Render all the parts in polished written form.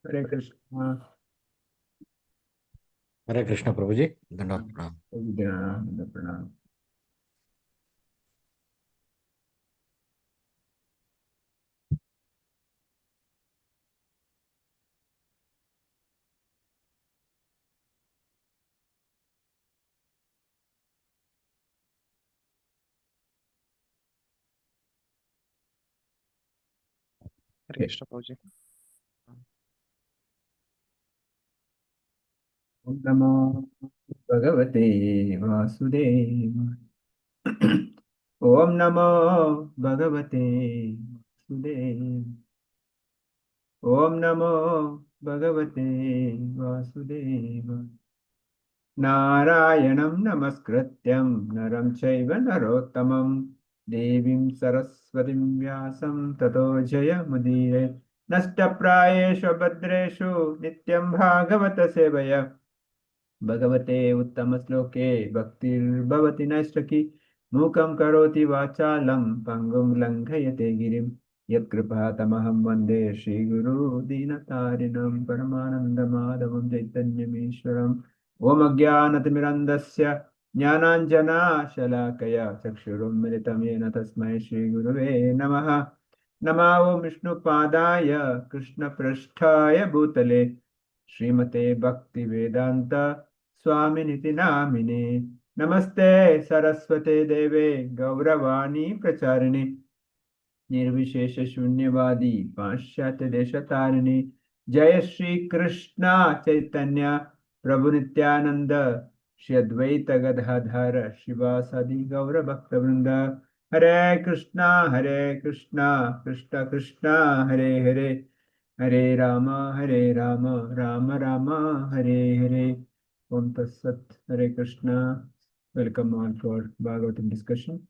Hare Krishna. Hare Krishna Prabhuji. Dandavat pranam. Pranam. Hare Krishna Prabhuji. Om Namo Bhagavate Vasudevaya. Om Namo Bhagavate Vasudevaya. Om Namo Bhagavate Vasudevaya. Narayanam Namaskrityam Naram Chaiva Narottamam Devim Saraswatim Vyasam Tato Jaya Mudire Nastapráyeshu Bhadreshu Nityam Bhagavata Sevaya भगवते उत्तमश्लोके भक्तिर्भवति नैष्टकी मूकं करोति वाचालं पङ्गुं लङ्घयते गिरिं यत्कृपातमहं वन्दे श्रीगुरु दीनतारिणं परमानन्दमाधवं चैतन्यमीश्वरम् ॐ अज्ञानतिमिरन्दस्य ज्ञानाञ्जनाशलाकया चक्षुरुन्मिलितं येन तस्मै श्रीगुरुवे नमः नमो विष्णुपादाय कृष्णपृष्ठाय भूतले श्रीमते भक्तिवेदान्त स्वामिनिति नामिने नमस्ते सरस्वते देवे गौरवाणी प्रचारिणे निर्विशेष शून्यवादी पाश्चात्य देशतारिणी जय श्री कृष्ण चैतन्य प्रभु नित्यानंद श्री अद्वैत गदाधर शिवासादि गौर भक्त वृंद हरे Krishna Krishna Krishna Hare Hare Hare Ram Ram Ram Hare Hare Om Tat Sat. Hare Krishna. Welcome all for Bhagavatam discussion.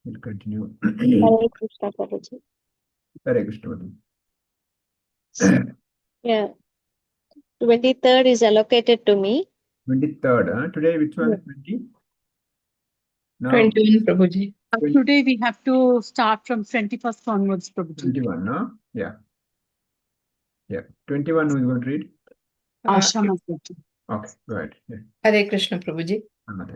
We'll continue. Hare Krishna Prabhuji. Hare Krishna. Yeah, 23rd is allocated to me. 23rd. Today, which one? 20? No. 21, Prabhuji. 20. Today we have to start from 21st onwards, Prabhuji. 21, no? Yeah. Yeah. 21, who is going to read? Ashrama Prabhuji. Okay, go ahead. Yeah. Hare Krishna Prabhuji.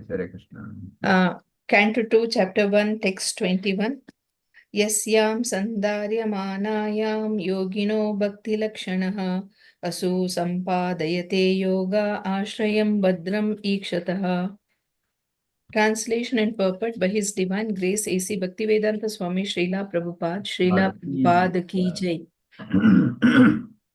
Hare Krishna. Canto 2, Chapter 1, Text 21. Yasyam sandaryamanayam yogino bhakti lakshanaha asu sampadayate yoga ashrayam badram ikshataha. Translation and purport by His Divine Grace A.C. Bhaktivedanta Swami Srila Prabhupada Ki Jai.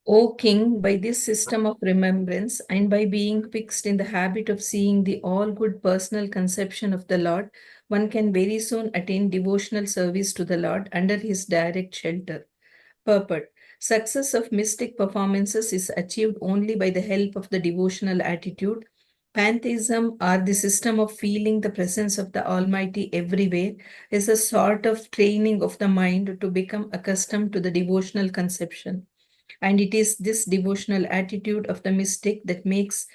O King, by this system of remembrance and by being fixed in the habit of seeing the all-good personal conception of the Lord, one can very soon attain devotional service to the Lord under His direct shelter. Purport. Success of mystic performances is achieved only by the help of the devotional attitude. Pantheism, or the system of feeling the presence of the Almighty everywhere, is a sort of training of the mind to become accustomed to the devotional conception. And it is this devotional attitude of the mystic that makes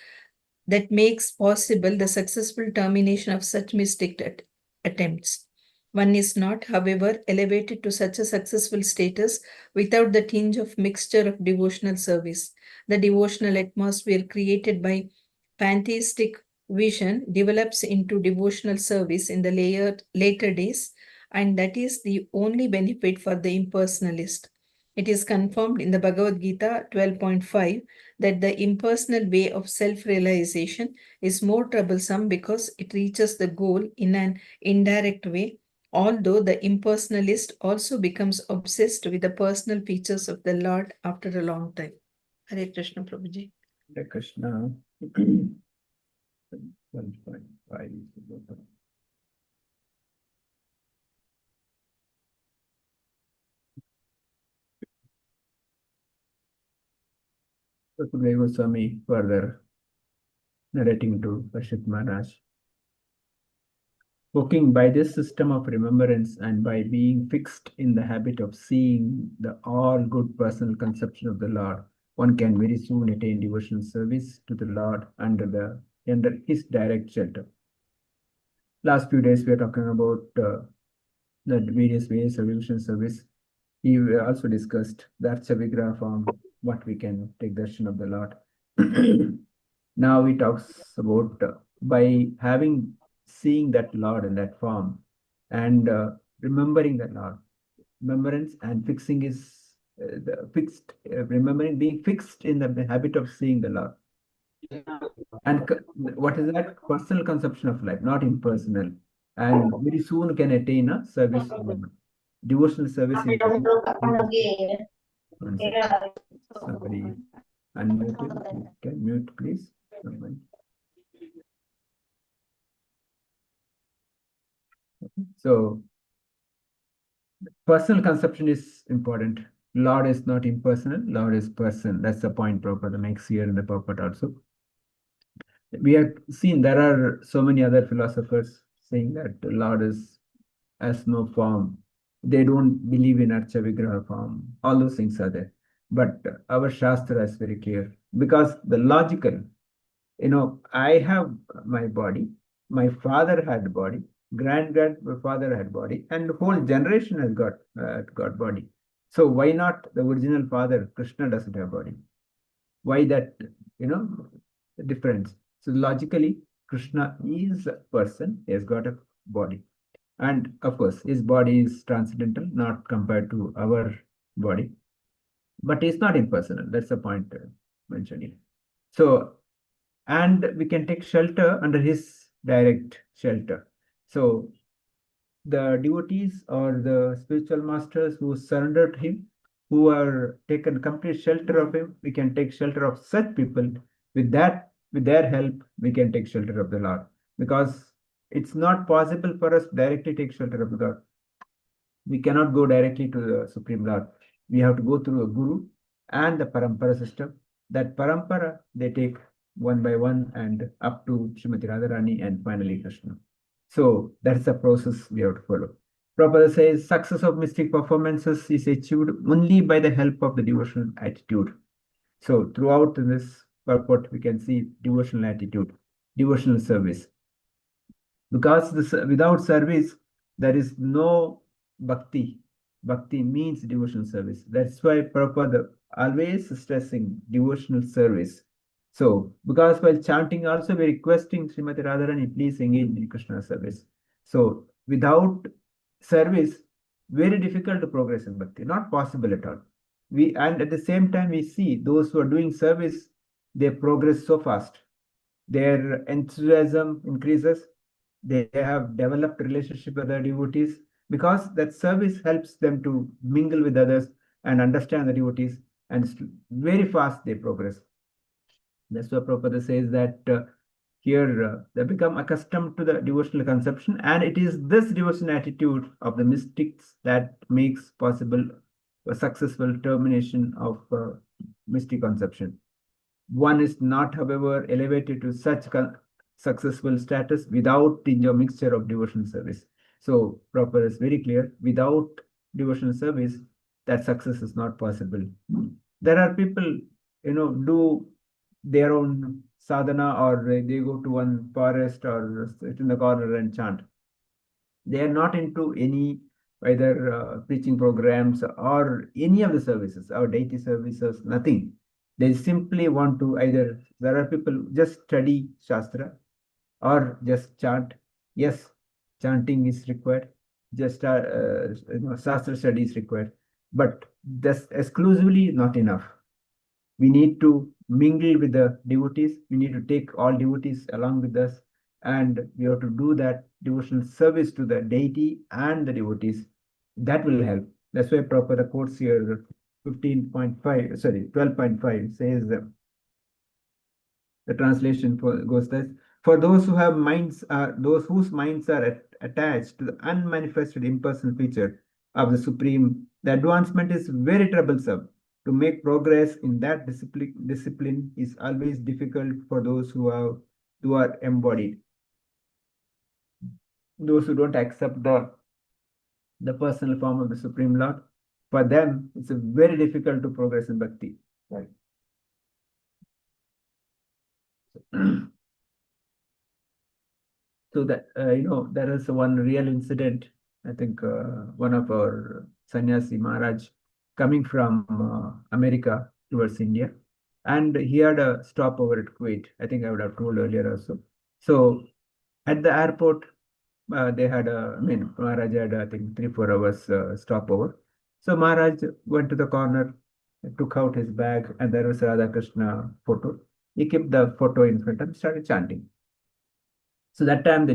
possible the successful termination of such mystic attempts. One is not, however, elevated to such a successful status without the tinge of mixture of devotional service. The devotional atmosphere created by pantheistic vision develops into devotional service in the later days, and that is the only benefit for the impersonalist. It is confirmed in the Bhagavad Gita 12.5 that the impersonal way of self-realization is more troublesome because it reaches the goal in an indirect way, although the impersonalist also becomes obsessed with the personal features of the Lord after a long time. Hare Krishna Prabhuji. Hare Krishna. 1.5. Sukadeva Goswami further narrating to Parshit Maharaj. Working by this system of remembrance and by being fixed in the habit of seeing the all good personal conception of the Lord, one can very soon attain devotional service to the Lord under His direct shelter. Last few days we are talking about the various ways of devotional service. We also discussed the Archa Vigraha form, what we can take darshan of the Lord. Now he talks about by seeing that Lord in that form and remembering that Lord, remembrance and fixing is the fixed, remembering, being fixed in the habit of seeing the Lord. And what is that? Personal conception of life, not impersonal. And very soon can attain a service moment. Devotional service is one second. Somebody unmuted. Can mute, please. Somebody. So personal conception is important. Lord is not impersonal. Lord is person. That's the point Prabhupada makes here in the purport also. We have seen there are so many other philosophers saying that Lord has no form. They don't believe in Archa Vigraha form. All those things are there. But our Shastra is very clear because the logical, I have my body, my father had body, grandfather had body, and the whole generation has got body. So why not the original father, Krishna, doesn't have body? Why that, the difference? So logically, Krishna is a person, he has got a body. And of course, his body is transcendental, not compared to our body, but it's not impersonal. That's the point mentioned here. So, and we can take shelter under his direct shelter. So, the devotees or the spiritual masters who surrendered to him, who are taken complete shelter of him, we can take shelter of such people. With their help, we can take shelter of the Lord. Because it's not possible for us directly take shelter of the Lord. We cannot go directly to the Supreme Lord. We have to go through a Guru and the Parampara system. That Parampara, they take one by one and up to Srimati Radharani and finally Krishna. So that's the process we have to follow. Prabhupada says success of mystic performances is achieved only by the help of the devotional attitude. So throughout this purport, we can see devotional attitude, devotional service. Because without service, there is no bhakti. Bhakti means devotional service. That's why Prabhupada always stressing devotional service. So, because while chanting also we're requesting Srimati Radharani, please engage in Krishna service. So, without service, very difficult to progress in bhakti, not possible at all. And at the same time, we see those who are doing service, they progress so fast. Their enthusiasm increases. They have developed relationship with their devotees because that service helps them to mingle with others and understand the devotees, and very fast they progress. That's why Prabhupada says that here they become accustomed to the devotional conception, and it is this devotional attitude of the mystics that makes possible a successful termination of mystic conception. One is not, however, elevated to such successful status without the mixture of devotional service. So Prabhupada is very clear, without devotional service, that success is not possible. There are people, do their own sadhana, or they go to one forest or sit in the corner and chant. They are not into any either preaching programs or any of the services, or deity services, nothing. They simply want to either, there are people just study Shastra or just chant. Yes, chanting is required, just Shastra study is required, but that's exclusively not enough. We need to mingle with the devotees. We need to take all devotees along with us, and we have to do that devotional service to the deity and the devotees. That will help. That's why Prabhupada quotes here 15.5, sorry, 12.5 says the translation goes this: for those who have minds, those whose minds are attached to the unmanifested impersonal feature of the Supreme, the advancement is very troublesome. To make progress in that discipline is always difficult for those who are embodied. Those who don't accept the personal form of the Supreme Lord, for them it's very difficult to progress in bhakti. Right. So that there is one real incident. I think one of our sannyasi Maharaj coming from America, towards India. And he had a stopover at Kuwait. I think I would have told earlier also. So at the airport, they had Maharaj had, I think, 3-4 hours stopover. So Maharaj went to the corner, took out his bag, and there was a Radha Krishna photo. He kept the photo in front and started chanting. So that time, the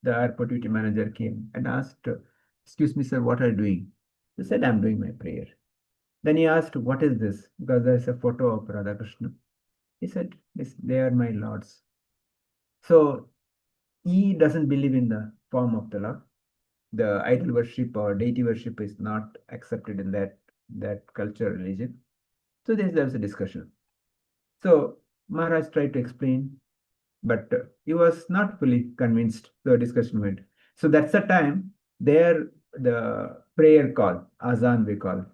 airport duty manager came and asked, "Excuse me, sir, what are you doing?" He said, "I'm doing my prayer." Then he asked, "What is this?" Because there's a photo of Radha Krishna. He said, "They are my lords." So he doesn't believe in the form of the Lord. The idol worship or deity worship is not accepted in that culture religion. So there was a discussion. So Maharaj tried to explain, but he was not fully convinced. The discussion went. So that's the time there the prayer call, azan we call.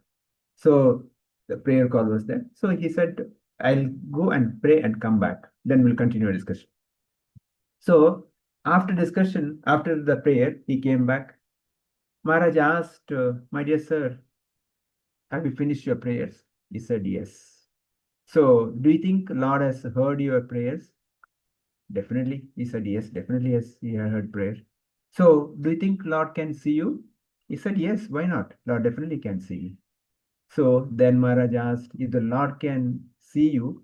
So the prayer call was there. So he said, "I'll go and pray and come back. Then we'll continue our discussion." So after discussion, after the prayer, he came back. Maharaj asked, "My dear sir, have you finished your prayers?" He said, "Yes." "So do you think Lord has heard your prayers?" "Definitely." He said, "Yes, definitely, yes, he had heard prayer." "So do you think Lord can see you?" He said, "Yes, why not? Lord definitely can see me." So then Maharaj asked, "If the Lord can see you,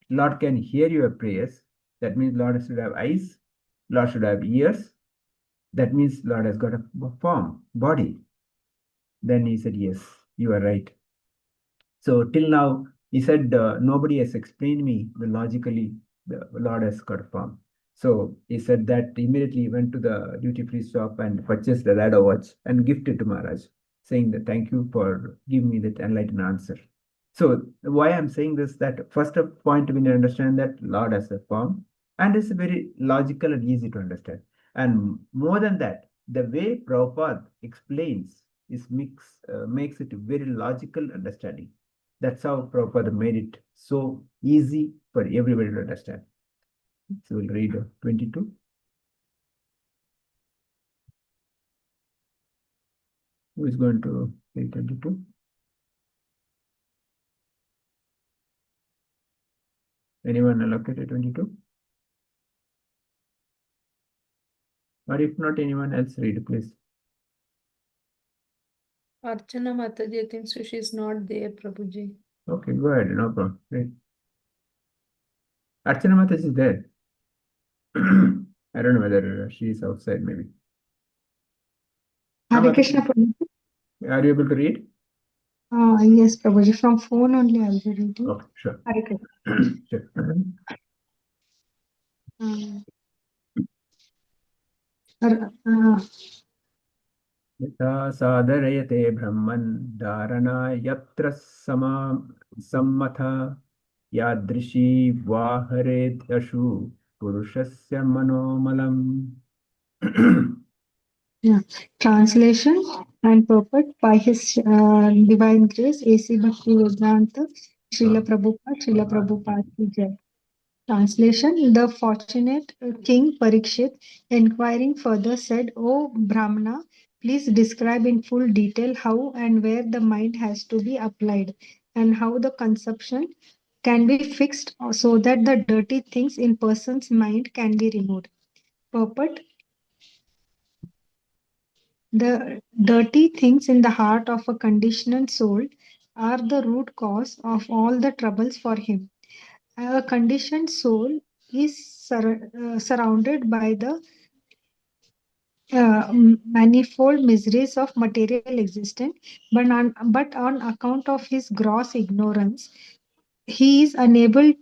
Lord can hear your prayers, that means Lord should have eyes, Lord should have ears, that means Lord has got a form, body." Then he said, "Yes, you are right." So till now, he said, "Nobody has explained me the logically the Lord has got a form." So he said that immediately he went to the duty-free shop and purchased a Radha watch and gifted to Maharaj, saying that, "Thank you for giving me that enlightened answer." So why I'm saying this, that first up point we need to understand that Lord has a form, and it's very logical and easy to understand. And more than that, the way Prabhupada explains makes it a very logical understanding. That's how Prabhupada made it so easy for everybody to understand. So we'll read 22. Who is going to read 22? Anyone allocated 22? Or if not, anyone else read, please. Archana Mataji, I think so she's not there, Prabhuji. Okay, go ahead, no problem. Read. Archana Mataji is there. I don't know whether she is outside, maybe. Hare Mataji, Krishna Prabhuji. are you able to read? Yes, Prabhuji. From phone only I'll be reading. Okay, sure. Hare Krishna. Sure. यथा सादरयते ब्रह्मन् धारणा यत्र सम्मथ यादृशी वाहरेत्यशु पुरुषस्य मनोमलम्. Yeah. Translation and purport by His Divine Grace, A.C. Bhakti Vedanta, Srila Prabhupada Ki Jai. Translation: The fortunate King Parikshit, inquiring further, said, "O Brahmana, please describe in full detail how and where the mind has to be applied, and how the conception can be fixed so that the dirty things in person's mind can be removed." Purport: The dirty things in the heart of a conditioned soul are the root cause of all the troubles for him. A conditioned soul is surrounded by the manifold miseries of material existence, but on account of his gross ignorance, he is unable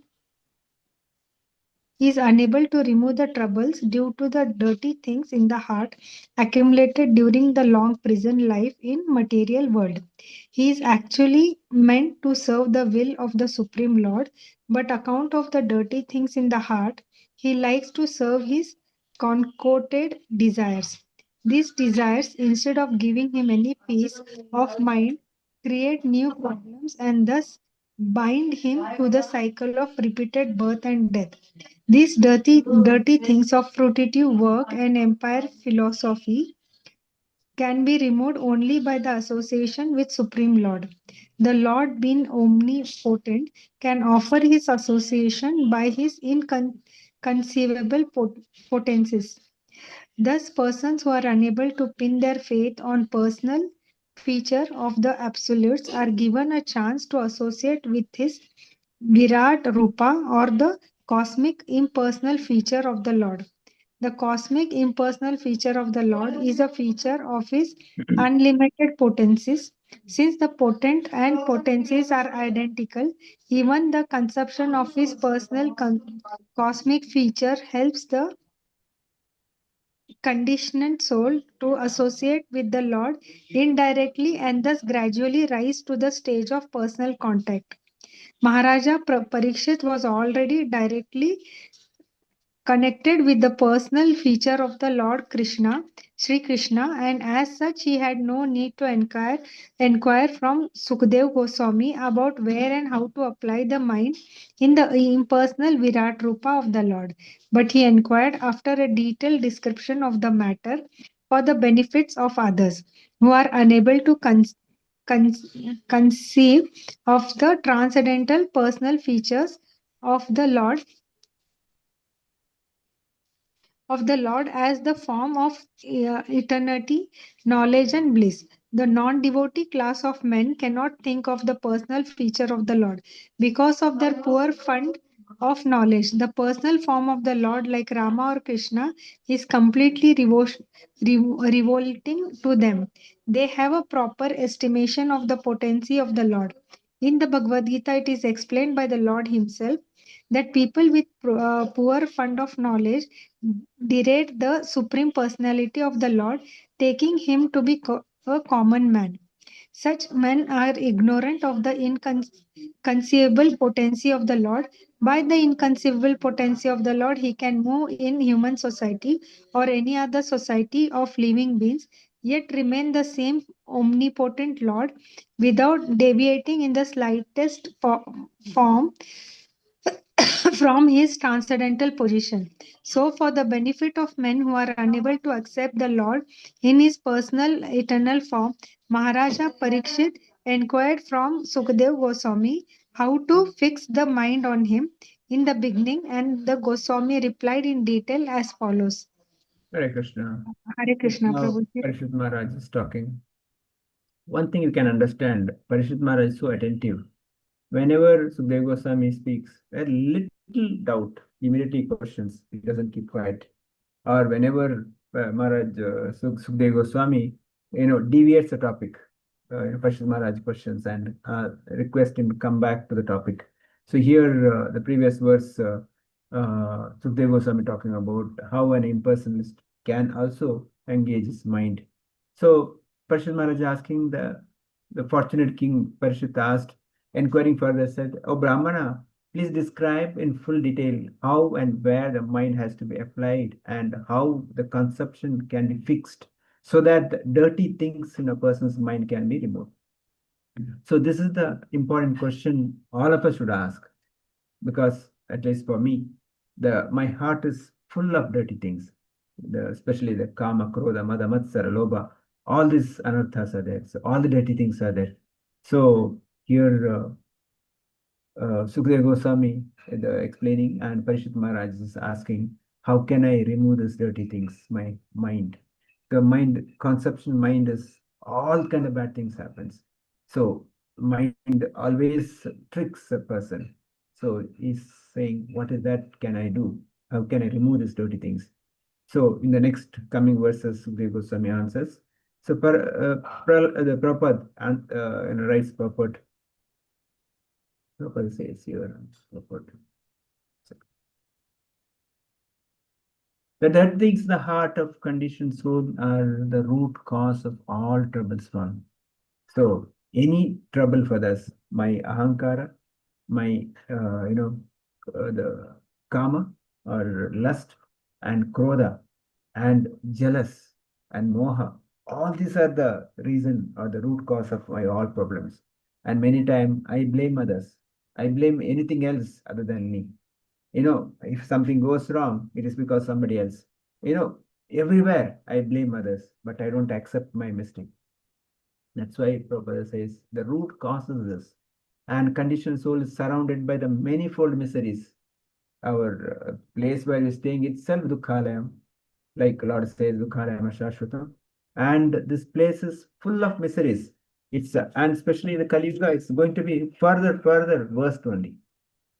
to remove the troubles due to the dirty things in the heart accumulated during the long prison life in material world. He is actually meant to serve the will of the Supreme Lord, but account of the dirty things in the heart, he likes to serve his concocted desires. These desires, instead of giving him any peace of mind, create new problems and thus bind him to the cycle of repeated birth and death. These dirty things of fruitive work and empire philosophy can be removed only by the association with Supreme Lord. The Lord, being omnipotent, can offer his association by his inconceivable potencies. Thus, persons who are unable to pin their faith on personal feature of the absolutes are given a chance to associate with his Virat Rupa or the cosmic impersonal feature of the Lord. The cosmic impersonal feature of the Lord is a feature of his unlimited potencies. Since the potent and potencies are identical, even the conception of his personal cosmic feature helps the conditioned soul to associate with the Lord indirectly and thus gradually rise to the stage of personal contact. Maharaja Parikshit was already directly connected with the personal feature of the Lord Krishna, Sri Krishna, and as such he had no need to inquire from Sukhdev Goswami about where and how to apply the mind in the impersonal Virat Rupa of the Lord. But he inquired after a detailed description of the matter for the benefits of others who are unable to con- conceive of the transcendental personal features of the Lord as the form of eternity, knowledge, and bliss. The non devotee class of men cannot think of the personal feature of the Lord because of their poor fund of knowledge. The personal form of the Lord, like Rama or Krishna, is completely revolting to them. They have a proper estimation of the potency of the Lord. In the Bhagavad Gita, it is explained by the Lord Himself that people with poor fund of knowledge deride the supreme personality of the Lord, taking him to be a common man. Such men are ignorant of the inconceivable potency of the Lord. By the inconceivable potency of the Lord, he can move in human society or any other society of living beings, yet remain the same omnipotent Lord without deviating in the slightest form from his transcendental position. So, for the benefit of men who are unable to accept the Lord in his personal eternal form, Maharaja Parikshit inquired from Sukadev Goswami how to fix the mind on him in the beginning, and the Goswami replied in detail as follows. Hare Krishna. Hare Krishna, Now, Prabhuji. Parishit Maharaj is talking. One thing you can understand, Parishit Maharaj is so attentive. Whenever Sukadeva Goswami speaks, a little doubt, immediately he questions. He doesn't keep quiet. Or whenever Maharaj Sukadeva Goswami, deviates the topic, Parishit Maharaj questions and request him to come back to the topic. So here, the previous verse, Sukadeva Goswami talking about how an impersonalist can also engage his mind. So Parishit Maharaj asking the fortunate king Parishit asked, inquiring further, said, "Oh Brahmana, please describe in full detail how and where the mind has to be applied and how the conception can be fixed so that the dirty things in a person's mind can be removed." So this is the important question all of us should ask, because at least for me, my heart is full of dirty things, especially the kama, krodha, mada, matsara, lobha. All these anarthas are there. So all the dirty things are there. So here Sukadeva Goswami explaining, and Parishit Maharaj is asking, how can I remove these dirty things, my mind? The mind, conception mind is all kind of bad things happens. So mind always tricks a person. So he's saying, what is that can I do? How can I remove these dirty things? So in the next coming verses, Sukadeva Goswami answers. So the Prabhupada writes purport. Prabhupada says here, purport. That things the heart of conditioned soul are the root cause of all troubles from. So any trouble for us, my ahankara, my the kama or lust and krodha and jealous and moha, all these are the reason or the root cause of my all problems. And many times I blame others. I blame anything else other than me. If something goes wrong, it is because somebody else. everywhere I blame others, but I don't accept my mistake. That's why Prabhupada says the root causes this. And conditioned soul is surrounded by the manifold miseries. Our place where we're staying itself, Dukhalayam, like Lord says, Dukhalayam Shashvatam. And this place is full of miseries. It's and especially in the Kali Yuga, it's going to be further worse only.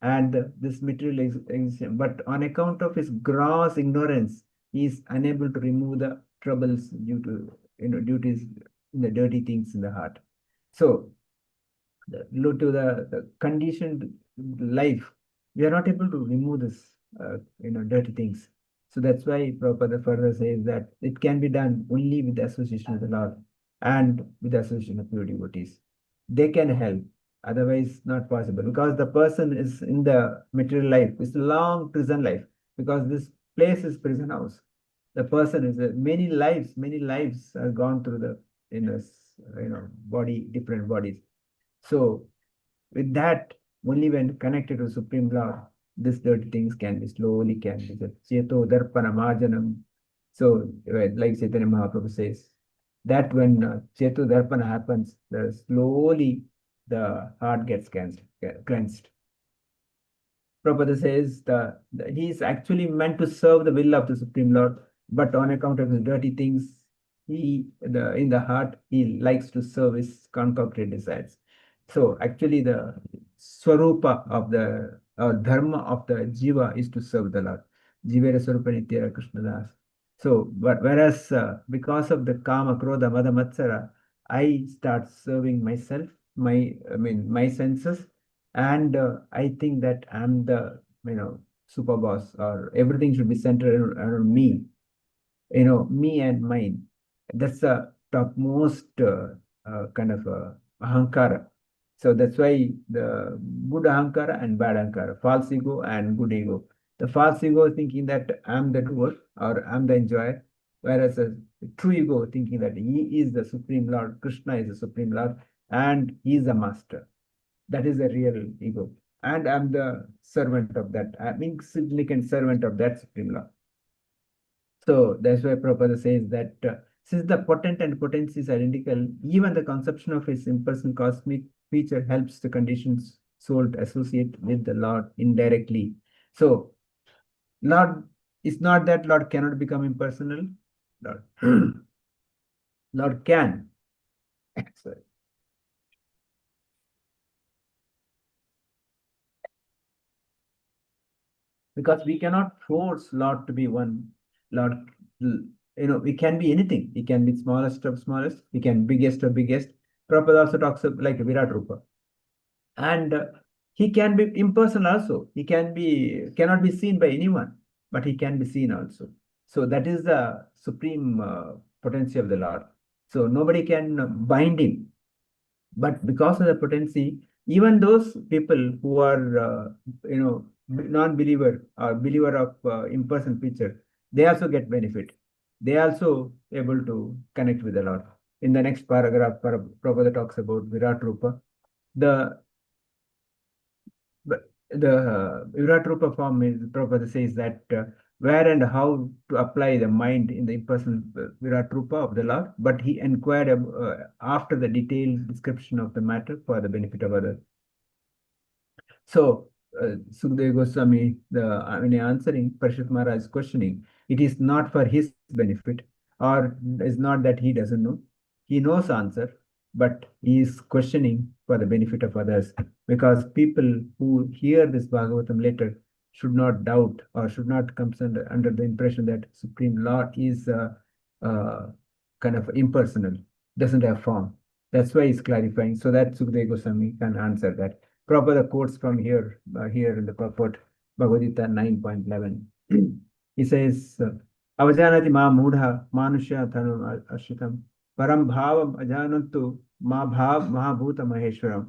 And this material existence, but on account of his gross ignorance, he is unable to remove the troubles due to due to his, the dirty things in the heart. So due to the conditioned life, we are not able to remove this dirty things. So that's why Prabhupada further says that it can be done only with the association of the Lord and with the association of pure devotees. They can help, otherwise not possible, because the person is in the material life, it's a long prison life, because this place is prison house. The person is many lives are gone through the body, different bodies. So with that, only when connected to Supreme Lord, these dirty things can be Cheto Darpana Marjanam. So like Chaitanya Mahaprabhu says, that when Cheto Darpana happens, slowly the heart gets cleansed. Prabhupada says he is actually meant to serve the will of the Supreme Lord, but on account of his dirty things, in the heart he likes to serve his concocted desires. So actually, the swarupa of the dharma of the jiva is to serve the Lord. Jivera swarupa nitya Krishna Das. So, but whereas because of the kama, krodha, mada, matsara, I start serving myself, my senses, and I think that I'm the super boss, or everything should be centered around me, me and mine. That's the topmost kind of ahankara. So that's why the good ahankara and bad ahankara, false ego and good ego. The false ego thinking that I'm the doer or I'm the enjoyer, whereas a true ego thinking that he is the Supreme Lord, Krishna is the Supreme Lord, and he is the master. That is a real ego. And I'm the servant of that. I'm insignificant servant of that Supreme Lord. So that's why Prabhupada says that since the potent and potency is identical, even the conception of his impersonal cosmic feature helps the conditions soul to associate with the Lord indirectly. So Lord, it's not that Lord cannot become impersonal. Lord, Lord can. Sorry. Because we cannot force Lord to be one. Lord, we can be anything. He can be smallest of smallest. He can be biggest of biggest. Prabhupada also talks of like Virat Rupa. And he can be impersonal also. He cannot be seen by anyone, but he can be seen also. So that is the supreme potency of the Lord. So nobody can bind him. But because of the potency, even those people who are, non-believer or believer of in-person picture, they also get benefit. They also able to connect with the Lord. In the next paragraph, Prabhupada talks about Virat Rupa. The Virat Rupa form is, Prabhupada says that where and how to apply the mind in the impersonal Virat Rupa of the Lord, but he inquired after the detailed description of the matter for the benefit of others. So, Sukadeva Goswami, when answering Parishit Maharaj's questioning, it is not for his benefit, or it's not that he doesn't know. He knows answer, but he is questioning for the benefit of others, because people who hear this Bhagavatam later should not doubt or should not come under the impression that Supreme Lord is kind of impersonal, doesn't have form. That's why he's clarifying, so that Sukadeva Goswami can answer that. Prabhupada quotes from here in the purport, Bhagavad Gita 9.11. He says, Avajanati ma mudha manusya dhanam ashitam param bhavam ajanantu ma bhav mahabhuta maheshwaram.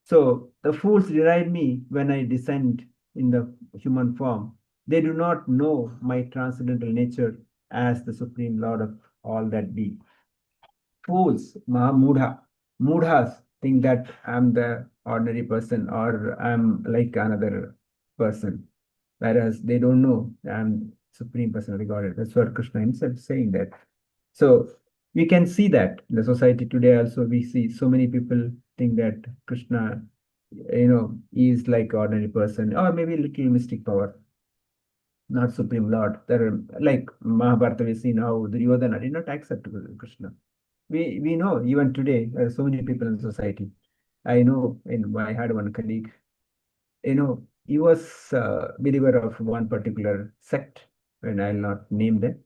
So the fools deride me when I descend in the human form. They do not know my transcendental nature as the Supreme Lord of all that be. Fools, mahamudha, mudhas think that I'm the ordinary person or I'm like another person, whereas they don't know I'm Supreme Personality Godhead. That's what Krishna himself is saying that. So we can see that in the society today also. We see so many people think that Krishna, is like ordinary person or maybe little mystic power, not Supreme Lord. There are, like Mahabharata, we see now Duryodhana did not accept Krishna. We know even today there are so many people in society. I know, I had one colleague, he was a believer of one particular sect, and I'll not name them.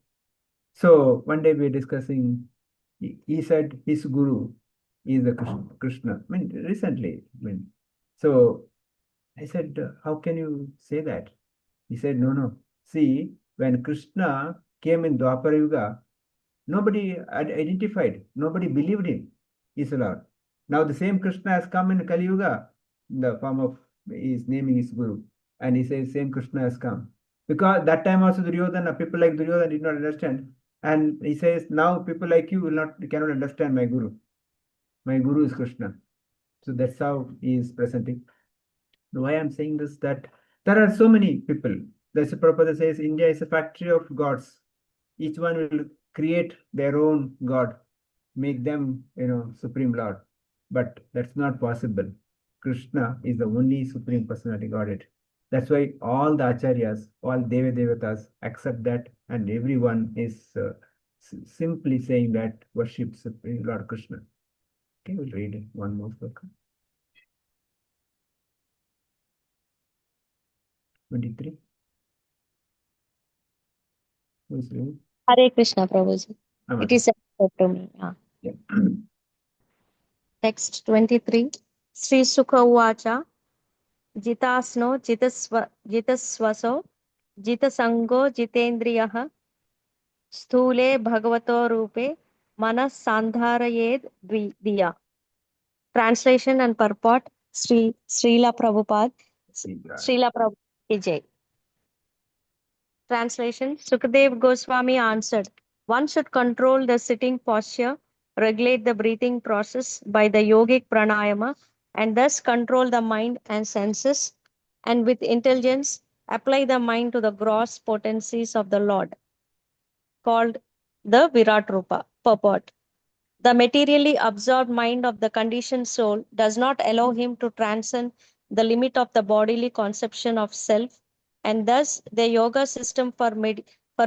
So one day we were discussing, he said his guru is the Krishna. I mean, recently. So I said, how can you say that? He said, no, no. See, when Krishna came in Dwapara Yuga, nobody identified, nobody believed him. He's a Lord. Now the same Krishna has come in Kali Yuga in the form of his naming his guru, and he says same Krishna has come. Because that time also Duryodhana, people like Duryodhana did not understand. And he says, now people like you cannot understand my guru. My guru is Krishna. So that's how he is presenting. Why I'm saying this, that there are so many people. There's a Prabhupada says India is a factory of gods. Each one will create their own god, make them, Supreme Lord. But that's not possible. Krishna is the only Supreme Personality Godhead. That's why all the acharyas, all Deva Devatas accept that, and everyone is simply saying that worship Supreme Lord Krishna. Okay, we'll read one more book. 23. Who is reading? Hare Krishna, Prabhuji. Aman. It is accepted to me. Yeah. Text 23. Sri Sukha Uvacha Jitasno Jitaswaso Jitasango Jitendriyaha Sthule Bhagavato Rupe Manas Sandharayed Diya. Translation and purport Srila Prabhupada. Srila Prabhupada ki Jai. Translation Sukadev Goswami answered, one should control the sitting posture, regulate the breathing process by the yogic pranayama, and thus control the mind and senses, and with intelligence apply the mind to the gross potencies of the Lord, called the Virat Rupa. Purport. The materially absorbed mind of the conditioned soul does not allow him to transcend the limit of the bodily conception of self, and thus the yoga system for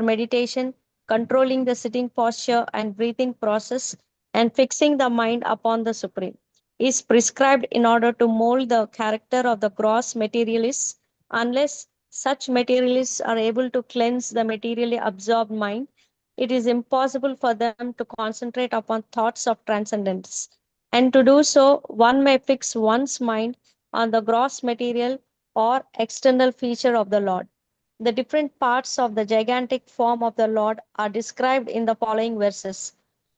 meditation, controlling the sitting posture and breathing process, and fixing the mind upon the Supreme, is prescribed in order to mold the character of the gross materialists. Unless such materialists are able to cleanse the materially absorbed mind, it is impossible for them to concentrate upon thoughts of transcendence. And to do so, one may fix one's mind on the gross material or external feature of the Lord. The different parts of the gigantic form of the Lord are described in the following verses.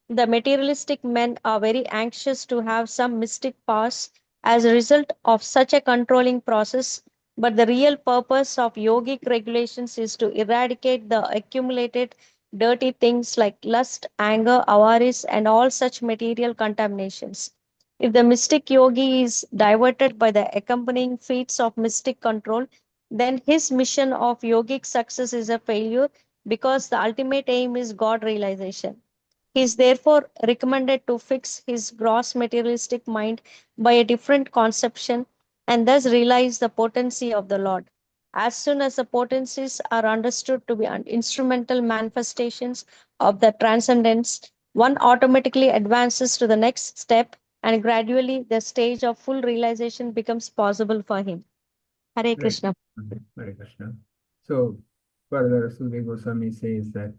The materialistic men are very anxious to have some mystic powers as a result of such a controlling process, but the real purpose of yogic regulations is to eradicate the accumulated dirty things like lust, anger, avarice, and all such material contaminations. If the mystic yogi is diverted by the accompanying feats of mystic control, then his mission of yogic success is a failure because the ultimate aim is God realization. He is therefore recommended to fix his gross materialistic mind by a different conception and thus realize the potency of the Lord. As soon as the potencies are understood to be instrumental manifestations of the transcendence, one automatically advances to the next step, and gradually the stage of full realization becomes possible for him. Hare Krishna. Hare Krishna. So further, Sukadeva Goswami says that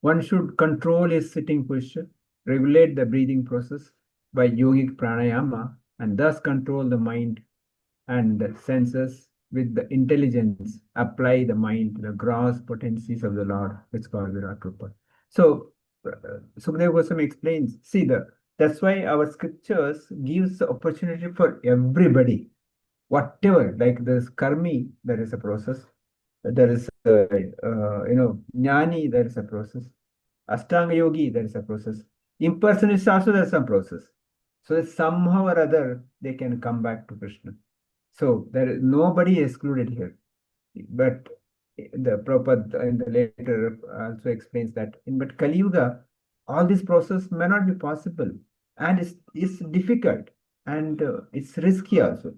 one should control his sitting posture, regulate the breathing process by yogic pranayama, and thus control the mind and the senses with the intelligence, apply the mind to the gross potencies of the Lord, which is called Virat Rupa. So Sukadeva Goswami explains, see, that's why our scriptures gives the opportunity for everybody, whatever, like there's karmi, there is a process. There is, jnani, there is a process. Ashtanga yogi, there is a process. Impersonalist also, there's some process. So that somehow or other, they can come back to Krishna. So there is nobody excluded here. But the Prabhupada in the later also explains that but Kali Yuga, all this process may not be possible, and it's difficult, and it's risky also,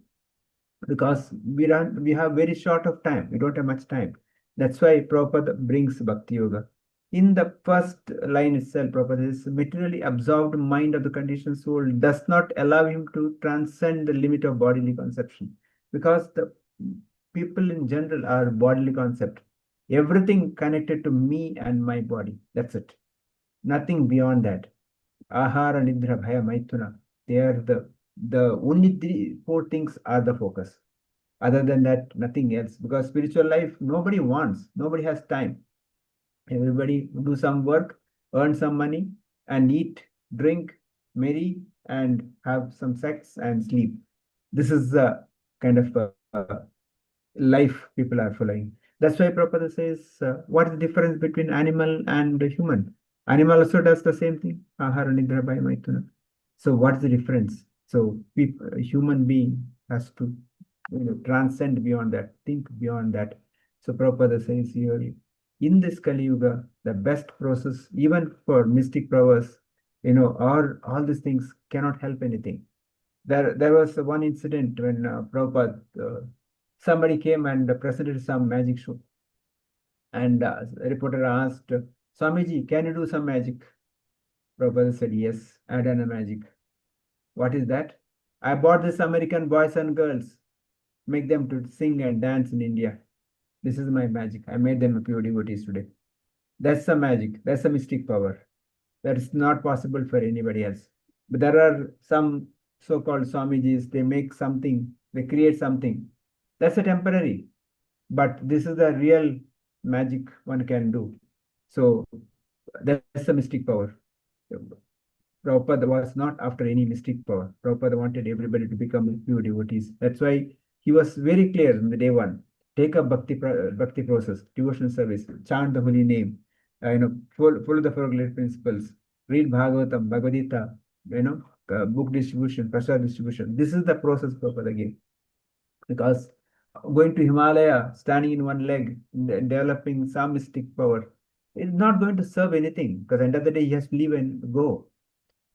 because we have very short of time. We don't have much time. That's why Prabhupada brings Bhakti Yoga. In the first line itself, Prabhupada says, materially absorbed mind of the conditioned soul does not allow him to transcend the limit of bodily conception, because the people in general are bodily concept. Everything connected to me and my body. That's it. Nothing beyond that. Ahara, Nidra, Bhaya, Maithuna. They are the only four things are the focus. Other than that, nothing else. Because spiritual life, nobody wants. Nobody has time. Everybody do some work, earn some money, and eat, drink, marry, and have some sex and sleep. This is the kind of life people are following. That's why Prabhupada says, what is the difference between animal and human? Animal also does the same thing. Ahara, Nidra, Bhaya, Maithuna. So what's the difference? So a human being has to transcend beyond that, think beyond that. So Prabhupada says here, in this Kali Yuga, the best process, even for mystic powers, or all these things cannot help anything. There was one incident when Prabhupada, somebody came and presented some magic show, and a reporter asked, Swamiji, can you do some magic? Prabhupada said, yes, I done a magic. What is that? I bought this American boys and girls, make them to sing and dance in India. This is my magic. I made them pure devotees today. That's the magic. That's the mystic power. That is not possible for anybody else. But there are some so-called Swamijis, they make something, they create something. That's a temporary. But this is the real magic one can do. So that's the mystic power. Prabhupada was not after any mystic power. Prabhupada wanted everybody to become pure devotees. That's why he was very clear in the day one. Take up bhakti process, devotional service, chant the holy name, follow the four great principles, read Bhagavatam, Bhagavad Gita, book distribution, prasad distribution. This is the process Prabhupada gave. Because going to Himalaya, standing in one leg, developing some mystic power, is not going to serve anything. Because at the end of the day, he has to leave and go.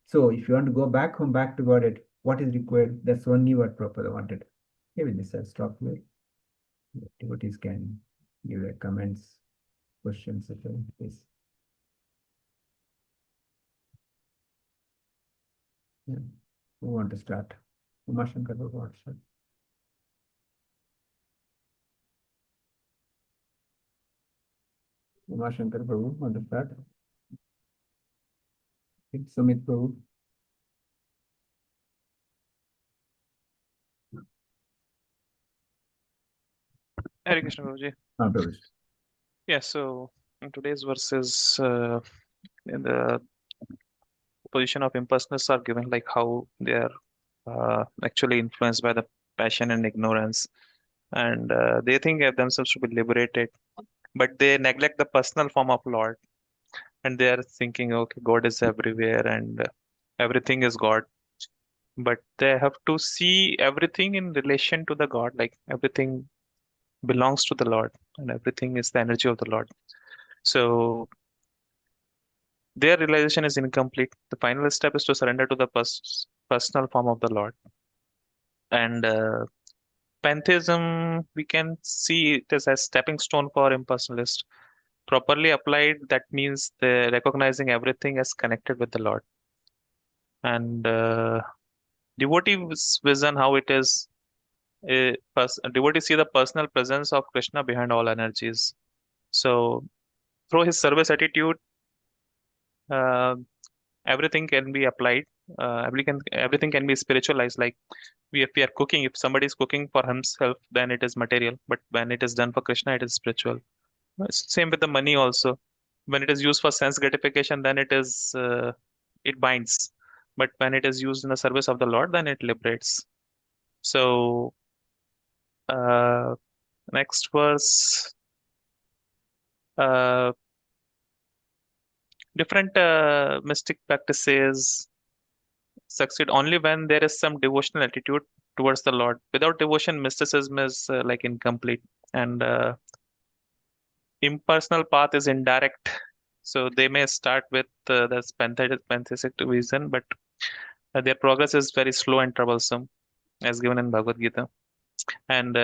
So if you want to go back home, back to Godhead, what is required? That's only what Prabhupada wanted. Maybe this I'll stop here. Devotees can give their comments, questions, etc. Please. Yeah. Who want to start? Umashankar, who want to start? Umashankar Prabhu, want to start? Sumit Prabhu. Hare Krishna Prabhuji. Prabhu. Yeah, so in today's verses, in the position of impersonalists are given, like how they are actually influenced by the passion and ignorance, and they think of themselves to be liberated, but they neglect the personal form of Lord, and they are thinking, okay, God is everywhere and everything is God. But they have to see everything in relation to the God, like everything belongs to the Lord and everything is the energy of the Lord. So their realization is incomplete. The final step is to surrender to the personal form of the Lord. And pantheism, we can see it as a stepping stone for impersonalist. Properly applied, that means the recognizing everything as connected with the Lord. And devotee's vision, how it is, devotees see the personal presence of Krishna behind all energies. So through his service attitude, everything can be applied. Everything can be spiritualized. Like if we are cooking, if somebody is cooking for himself, then it is material. But when it is done for Krishna, it is spiritual. Same with the money also. When it is used for sense gratification, then it binds. But when it is used in the service of the Lord, then it liberates. So next verse. Different mystic practices succeed only when there is some devotional attitude towards the Lord. Without devotion, mysticism is like incomplete. And impersonal path is indirect. So they may start with the pantheistic vision, but their progress is very slow and troublesome, as given in Bhagavad Gita. And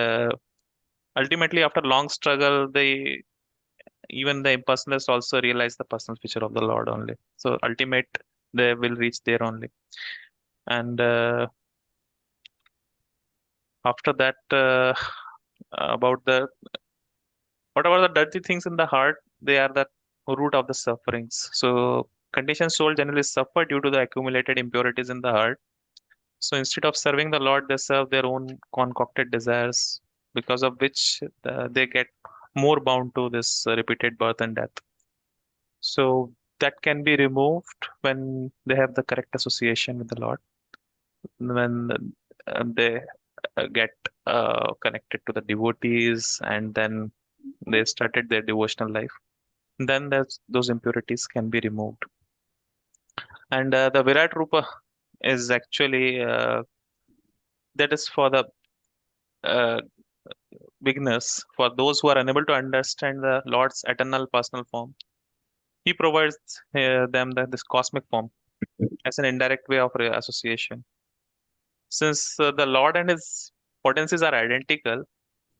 ultimately, after long struggle, even the impersonalists also realize the personal feature of the Lord only. So ultimate, they will reach there only. And after that, about the whatever the dirty things in the heart, they are the root of the sufferings. So conditioned soul generally suffer due to the accumulated impurities in the heart. So instead of serving the Lord, they serve their own concocted desires, because of which they get more bound to this repeated birth and death. So that can be removed when they have the correct association with the Lord, when they get connected to the devotees, and then they started their devotional life. Then those impurities can be removed. And the Virat Rupa is actually that is for the uh, beginners, for those who are unable to understand the Lord's eternal personal form. He provides them this cosmic form as an indirect way of association. Since the Lord and his potencies are identical,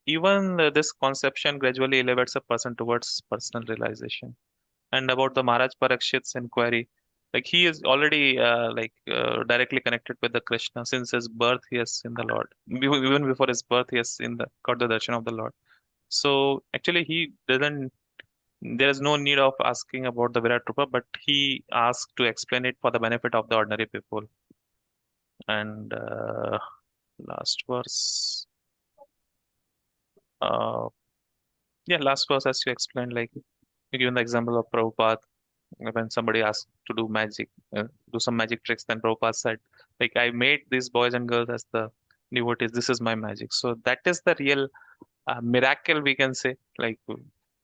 even this conception gradually elevates a person towards personal realization. And about the Maharaj Parakshit's inquiry, like he is already directly connected with the Krishna since his birth. He has seen the Lord. Even before his birth, he has seen got the darshan of the Lord. So actually, he doesn't. There is no need of asking about the Virat Rupa, but he asked to explain it for the benefit of the ordinary people. And last verse. Uh, yeah, last verse, as you explained, like you given the example of Prabhupada, when somebody asked to do magic, do some magic tricks, then Prabhupada said, like, I made these boys and girls as the devotees. This is my magic. So that is the real miracle, we can say. Like,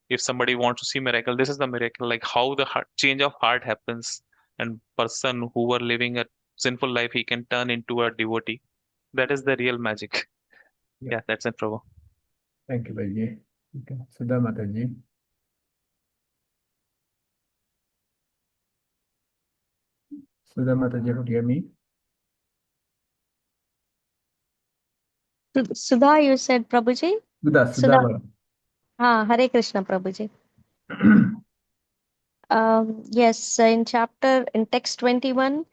if somebody wants to see miracle, this is the miracle. Like how the change of heart happens, and person who were living a sinful life, he can turn into a devotee. That is the real magic. Yeah. Yeah, that's it, Prabhu. Thank you, Bhaji. Okay, Sudha Mataji. Sudha Mataji, could you hear me? Sudha, you said Prabhuji? Sudha, Sudha. Hare Krishna, Prabhuji. Yes, in text 21,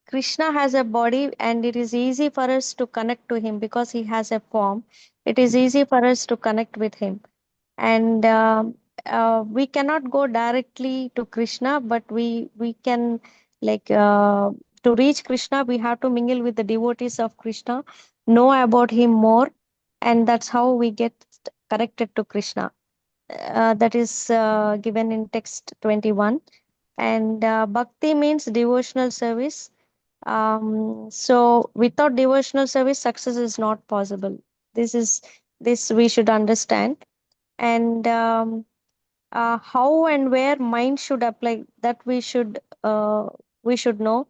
Krishna has a body and it is easy for us to connect to him because he has a form. It is easy for us to connect with him. And we cannot go directly to Krishna, but we can like to reach Krishna, we have to mingle with the devotees of Krishna, know about him more, and that's how we get connected to Krishna. That is given in text 21. And bhakti means devotional service. So without devotional service, success is not possible. This we should understand. And how and where mind should apply, that we should know,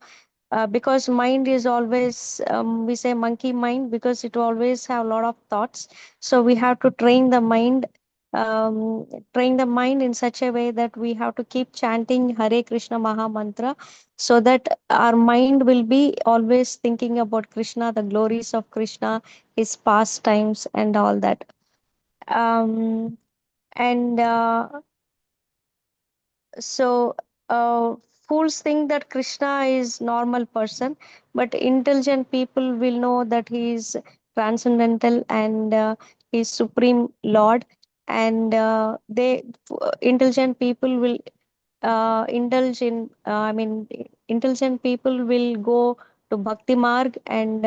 because mind is always, we say monkey mind because it always have a lot of thoughts. So we have to train the mind in such a way that we have to keep chanting Hare Krishna Maha Mantra, so that our mind will be always thinking about Krishna, the glories of Krishna, his pastimes and all that. And so fools think that Krishna is normal person, but intelligent people will know that he is transcendental and he is supreme Lord. And intelligent people will indulge in. Intelligent people will go to Bhakti Marg and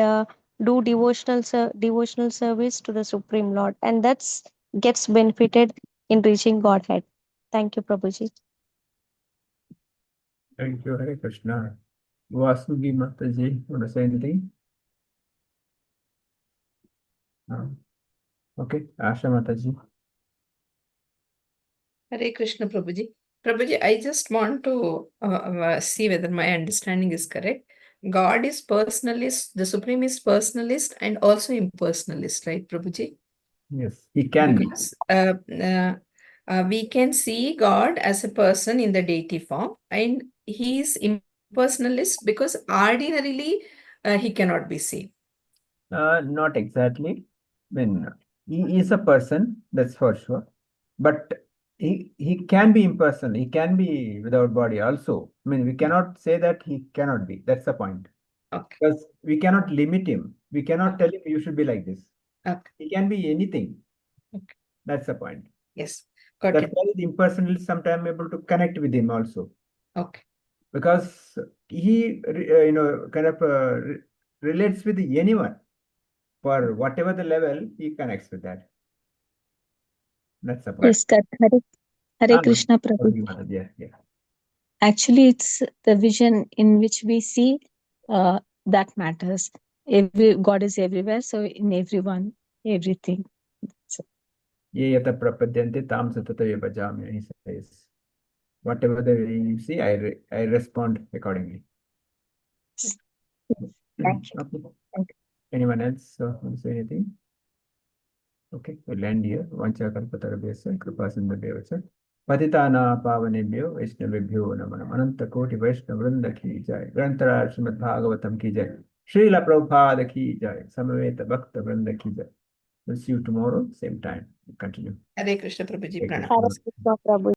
do devotional service to the Supreme Lord, and that's gets benefited in reaching Godhead. Thank you, Prabhuji. Thank you, Hare Krishna. Vasugi Mataji, want to say anything? No. Okay, Asha Mataji. Hare Krishna, Prabhuji. Prabhuji, I just want to see whether my understanding is correct. God is personalist, the Supreme is personalist and also impersonalist, right, Prabhuji? Yes, he can be. Because we can see God as a person in the deity form, and he is impersonalist because ordinarily he cannot be seen. Not exactly. I mean, he is a person, that's for sure. But he can be impersonal. He can be without body also. I mean, we cannot say that he cannot be. That's the point. Okay. Because we cannot limit him. We cannot tell him you should be like this. Okay. He can be anything. Okay. That's the point. Yes. Got That's it. why the impersonal is sometimes able to connect with him also. Okay. Because he, kind of relates with anyone. For whatever the level, he connects with that. That's the point. Yes, that Hare Ah, Krishna Prabhu. Yeah, yeah. Actually, it's the vision in which we see that matters. God is everywhere, so in everyone, everything. Ye yata prapadyante tam satata bhajami, he says. Whatever the way you see, I respond accordingly. Thank you. Okay. Thank you. Anyone else want to say anything? Okay, we'll end here. Vancha kalpatarabhyasya kripa sindhubhyavacha. Patitana pavanebhyo vaishnavebhyo namo namo. Ananta koti vaishnav vrinda ki jai. Grantara Srimad Bhagavatam ki jai. Srila Prabhupada ki jai. Samaveta Bhakta Vrinda ki jai. We'll see you tomorrow, same time. We'll continue. Hare Krishna Prabhuji, Hare Pranam. Krishna. Hare Krishna Prabhu.